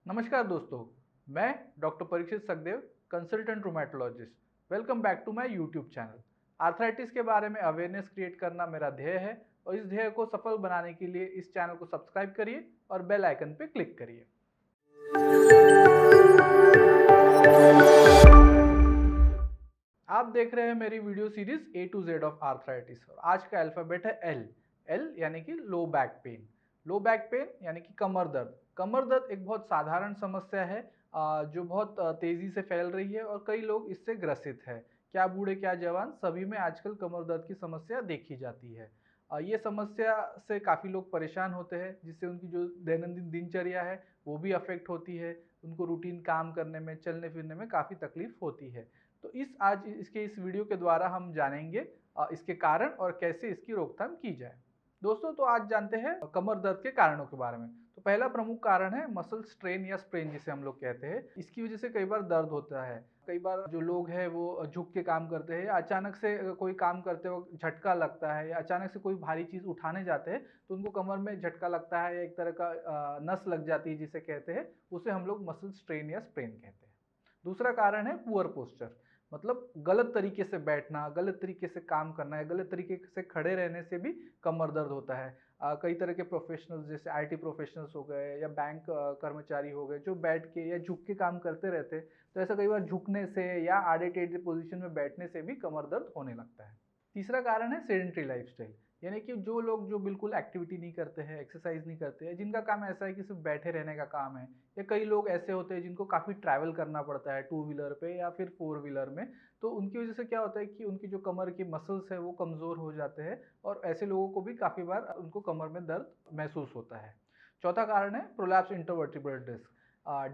नमस्कार दोस्तों, मैं doctor Parikshit Sakhdev, consultant rheumatologist. Welcome back to my YouTube channel. Arthritis के बारे में अवेयरनेस क्रिएट करना मेरा ध्येय है और इस ध्येय को सफल बनाने के लिए इस चैनल को सब्सक्राइब करिए और बेल आइकन पे क्लिक करिए। आप देख रहे हैं मेरी video series A to Z of arthritis और आज का अल्फाबेट है एल। एल यानी कि low back pain. Low back pain यानी कि कमर दर्द। कमर दर्द एक बहुत साधारण समस्या है जो बहुत तेजी से फैल रही है और कई लोग इससे ग्रसित है। क्या बूढ़े क्या जवान सभी में आजकल कमर दर्द की समस्या देखी जाती है। ये समस्या से काफ़ी लोग परेशान होते हैं जिससे उनकी जो दैनंदिन दिनचर्या है वो भी अफेक्ट होती है। उनको रूटीन काम करने में चलने फिरने में काफ़ी तकलीफ होती है। तो आज इसके इस वीडियो के द्वारा हम जानेंगे इसके कारण और कैसे इसकी रोकथाम की जाए। दोस्तों, तो आज जानते हैं कमर दर्द के कारणों के बारे में। तो पहला प्रमुख कारण है मसल स्ट्रेन या स्प्रेन जिसे हम लोग कहते हैं। इसकी वजह से कई बार दर्द होता है। कई बार जो लोग हैं वो झुक के काम करते हैं या अचानक से कोई काम करते वक्त झटका लगता है या अचानक से कोई भारी चीज़ उठाने जाते हैं तो उनको कमर में झटका लगता है या एक तरह का नस लग जाती है जिसे कहते हैं, उसे हम लोग मसल स्ट्रेन या स्प्रेन कहते हैं। दूसरा कारण है पुअर पोस्चर, मतलब गलत तरीके से बैठना, गलत तरीके से काम करना है, गलत तरीके से खड़े रहने से भी कमर दर्द होता है। कई तरह के प्रोफेशनल्स जैसे आईटी प्रोफेशनल्स हो गए या बैंक कर्मचारी हो गए जो बैठ के या झुक के काम करते रहते हैं, तो ऐसा कई बार झुकने से या आड़े टेढ़े पोजीशन में बैठने से भी कमर दर्द होने लगता है। तीसरा कारण है सेडेंटरी लाइफस्टाइल, यानी कि जो लोग जो बिल्कुल एक्टिविटी नहीं करते हैं, एक्सरसाइज नहीं करते हैं, जिनका काम ऐसा है कि सिर्फ बैठे रहने का काम है, या कई लोग ऐसे होते हैं जिनको काफ़ी ट्रैवल करना पड़ता है टू व्हीलर पे या फिर फोर व्हीलर में, तो उनकी वजह से क्या होता है कि उनकी जो कमर की मसल्स है वो कमज़ोर हो जाते हैं और ऐसे लोगों को भी काफ़ी बार उनको कमर में दर्द महसूस होता है। चौथा कारण है प्रोलैप्स इंटरवर्टिब्रल डिस्क।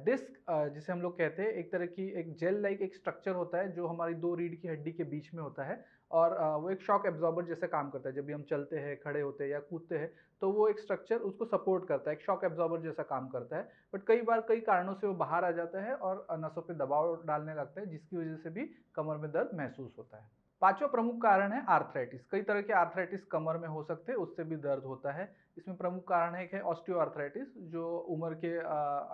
डिस्क जिसे हम लोग कहते हैं, एक तरह की एक जेल लाइक एक स्ट्रक्चर होता है जो हमारी दो रीढ़ की हड्डी के बीच में होता है और वो एक शॉक एब्जॉर्बर जैसे काम करता है। जब भी हम चलते हैं, खड़े होते हैं या कूदते हैं तो वो एक स्ट्रक्चर उसको सपोर्ट करता है, एक शॉक एब्जॉर्बर जैसा काम करता है। बट कई बार कई कारणों से वो बाहर आ जाता है और नसों पे दबाव डालने लगता है जिसकी वजह से भी कमर में दर्द महसूस होता है। पांचवा प्रमुख कारण है आर्थराइटिस। कई तरह के आर्थराइटिस कमर में हो सकते हैं, उससे भी दर्द होता है। इसमें प्रमुख कारण है कि ऑस्टियोआर्थराइटिस जो उम्र के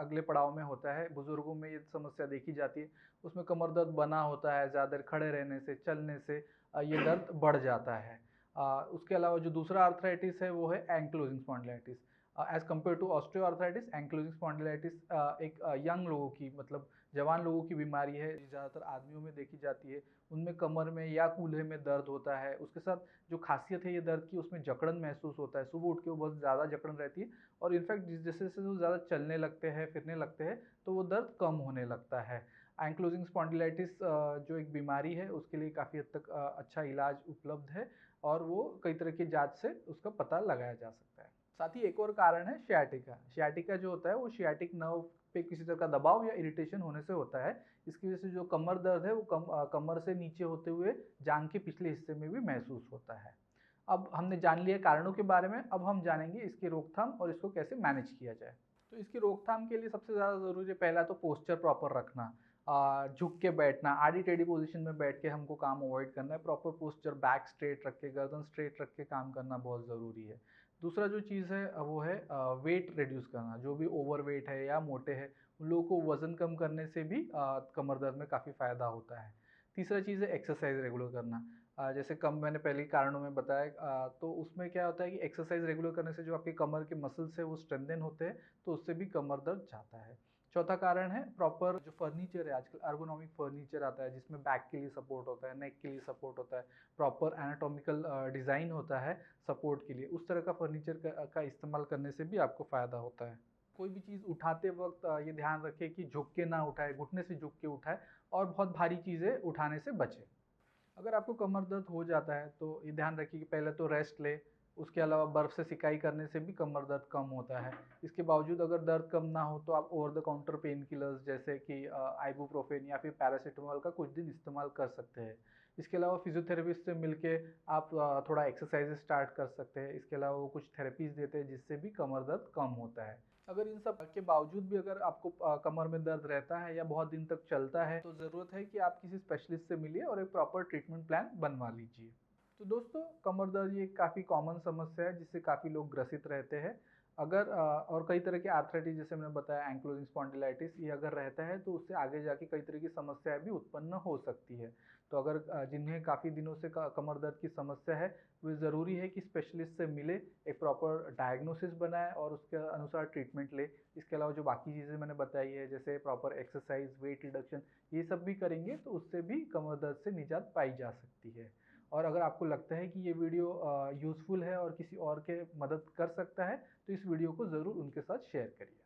अगले पड़ाव में होता है, बुजुर्गों में ये समस्या देखी जाती है। उसमें कमर दर्द बना होता है, ज़्यादा देर खड़े रहने से, चलने से ये दर्द बढ़ जाता है। उसके अलावा जो दूसरा आर्थराइटिस है वो है ankylosing spondylitis. As compared to osteoarthritis, ankylosing spondylitis एक यंग लोगों की, मतलब जवान लोगों की बीमारी है, ज़्यादातर आदमियों में देखी जाती है। उनमें कमर में या कूल्हे में दर्द होता है। उसके साथ जो खासियत है ये दर्द की, उसमें जकड़न महसूस होता है। सुबह उठ के वो बहुत ज़्यादा जकड़न रहती है और इनफैक्ट जैसे जैसे वो ज़्यादा चलने लगते हैं, फिरने लगते हैं, तो वो दर्द कम होने लगता है। एंक्लोजिंग स्पॉन्डिलाइटिस जो एक बीमारी है उसके लिए काफ़ी हद तक अच्छा इलाज उपलब्ध है और वो कई तरह की जांच से उसका पता लगाया जा सकता है। साथ ही एक और कारण है शियाटिका। शियाटिका जो होता है वो शियाटिक नर्व पे किसी तरह का दबाव या इरिटेशन होने से होता है। इसकी वजह से जो कमर दर्द है वो कमर से नीचे होते हुए जांघ के पिछले हिस्से में भी महसूस होता है। अब हमने जान लिया कारणों के बारे में, अब हम जानेंगे इसकी रोकथाम और इसको कैसे मैनेज किया जाए। तो इसकी रोकथाम के लिए सबसे ज़्यादा ज़रूरी है पहला तो पोस्चर प्रॉपर रखना। झुक के बैठना, आड़ी टेढ़ी पोजीशन में बैठ के हमको काम अवॉइड करना है। प्रॉपर पोस्चर, बैक स्ट्रेट रख के, गर्दन स्ट्रेट रख के काम करना बहुत ज़रूरी है। दूसरा जो चीज़ है वो है वेट रिड्यूस करना। जो भी ओवर वेट है या मोटे हैं उन लोगों को वज़न कम करने से भी कमर दर्द में काफ़ी फ़ायदा होता है। तीसरा चीज़ है एक्सरसाइज रेगुलर करना। जैसे कम मैंने पहले ही कारणों में बताया, तो उसमें क्या होता है कि एक्सरसाइज रेगुलर करने से जो आपके कमर के मसल्स है वो स्ट्रेंथन होते हैं, तो उससे भी कमर दर्द जाता है। चौथा कारण है प्रॉपर जो फर्नीचर है, आजकल अर्गोनॉमिक फर्नीचर आता है जिसमें बैक के लिए सपोर्ट होता है, नेक के लिए सपोर्ट होता है, प्रॉपर एनाटॉमिकल डिज़ाइन होता है सपोर्ट के लिए। उस तरह का फर्नीचर का इस्तेमाल करने से भी आपको फ़ायदा होता है। कोई भी चीज़ उठाते वक्त ये ध्यान रखें कि झुक के ना उठाए, घुटने से झुक के उठाए और बहुत भारी चीज़ें उठाने से बचें। अगर आपको कमर दर्द हो जाता है तो ये ध्यान रखिए कि पहले तो रेस्ट ले। उसके अलावा बर्फ़ से सिकाई करने से भी कमर दर्द कम होता है। इसके बावजूद अगर दर्द कम ना हो तो आप over the counter pain killers जैसे कि आइबुप्रोफेन या फिर पैरासिटामोल का कुछ दिन इस्तेमाल कर सकते हैं। इसके अलावा फिजियोथेरेपिस्ट से मिलके आप थोड़ा एक्सरसाइज स्टार्ट कर सकते हैं। इसके अलावा वो कुछ थेरेपीज़ देते हैं जिससे भी कमर दर्द कम होता है। अगर इन सब के बावजूद भी अगर आपको कमर में दर्द रहता है या बहुत दिन तक चलता है तो ज़रूरत है कि आप किसी स्पेशलिस्ट से मिलिए और एक प्रॉपर ट्रीटमेंट प्लान बनवा लीजिए। तो दोस्तों, कमर दर्द ये काफ़ी कॉमन समस्या है जिससे काफ़ी लोग ग्रसित रहते हैं। अगर और कई तरह की आर्थराइटिस जैसे मैंने बताया एंक्लोजिंग स्पॉन्डिलाइटिस, ये अगर रहता है तो उससे आगे जाके कई तरह की समस्याएं भी उत्पन्न हो सकती है। तो अगर जिन्हें काफ़ी दिनों से कमर दर्द की समस्या है, वो ज़रूरी है कि स्पेशलिस्ट से मिले, एक प्रॉपर डायग्नोसिस बनाए और उसके अनुसार ट्रीटमेंट ले। इसके अलावा जो बाकी चीज़ें मैंने बताई है जैसे प्रॉपर एक्सरसाइज, वेट रिडक्शन, ये सब भी करेंगे तो उससे भी कमर दर्द से निजात पाई जा सकती है। और अगर आपको लगता है कि ये वीडियो यूज़फुल है और किसी और के मदद कर सकता है तो इस वीडियो को ज़रूर उनके साथ शेयर करिए।